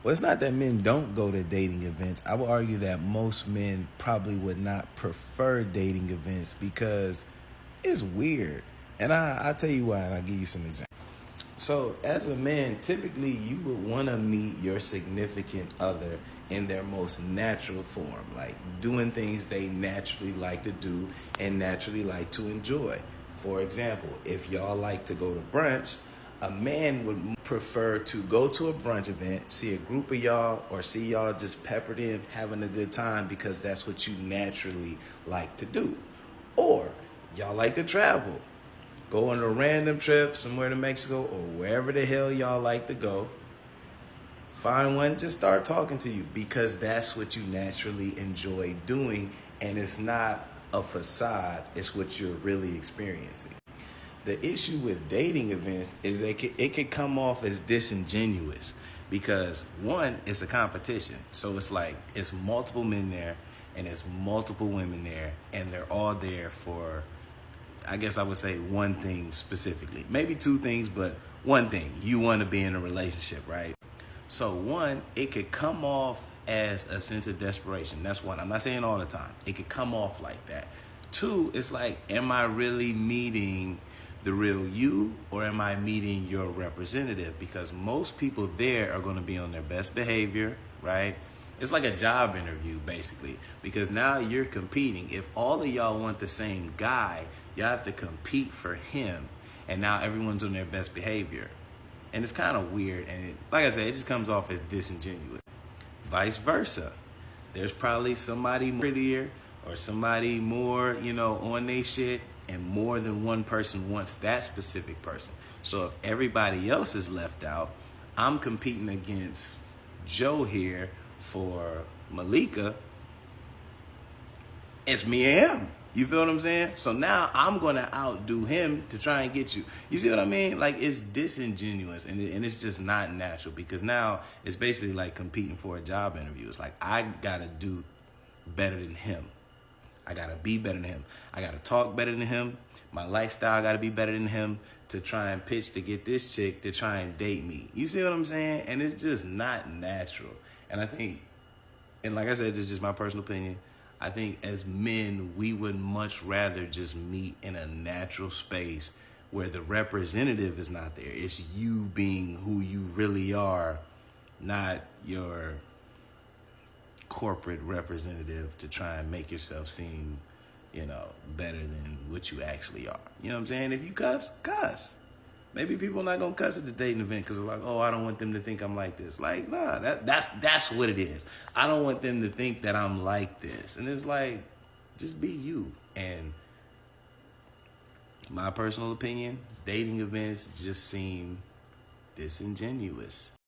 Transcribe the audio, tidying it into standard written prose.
Well, it's not that men don't go to dating events. I would argue that most men probably would not prefer dating events because it's weird. And I'll tell you why, and I'll give you some examples. So, as a man, typically you would want to meet your significant other in their most natural form, like doing things they naturally like to do and naturally like to enjoy. For example, if y'all like to go to brunch, a man would prefer to go to a brunch event, see a group of y'all, or see y'all just peppered in having a good time because that's what you naturally like to do. Or y'all like to travel, go on a random trip somewhere to Mexico or wherever the hell y'all like to go. Find one, just start talking to you because that's what you naturally enjoy doing, and it's not a facade, it's what you're really experiencing. The issue with dating events is it could come off as disingenuous because one, it's a competition. So it's like it's multiple men there and it's multiple women there and they're all there for, I guess I would say one thing specifically. Maybe two things, but one thing. You want to be in a relationship, right? So one, it could come off as a sense of desperation. That's one. I'm not saying all the time. It could come off like that. Two, it's like, am I really meeting the real you or am I meeting your representative? Because most people there are going to be on their best behavior, right? It's like a job interview, basically, because now you're competing. If all of y'all want the same guy, y'all have to compete for him. And now everyone's on their best behavior. And it's kind of weird. And like I said, it just comes off as disingenuous. Vice versa. There's probably somebody prettier or somebody more, on their shit. And more than one person wants that specific person. So if everybody else is left out, I'm competing against Joe here for Malika. It's me and him. You feel what I'm saying? So now I'm going to outdo him to try and get you. You see what I mean? Like, it's disingenuous and it's just not natural because now it's basically like competing for a job interview. It's like I got to do better than him. I got to be better than him. I got to talk better than him. My lifestyle got to be better than him to try and pitch to get this chick to try and date me. You see what I'm saying? And it's just not natural. And I think, and like I said, this is just my personal opinion, I think as men, we would much rather just meet in a natural space where the representative is not there. It's you being who you really are, not your corporate representative to try and make yourself seem, better than what you actually are. You know what I'm saying? If you cuss, cuss. Maybe people are not gonna cuss at the dating event because they're like, oh, I don't want them to think I'm like this. Like, nah, that's what it is. I don't want them to think that I'm like this. And it's like, just be you. And my personal opinion, dating events just seem disingenuous.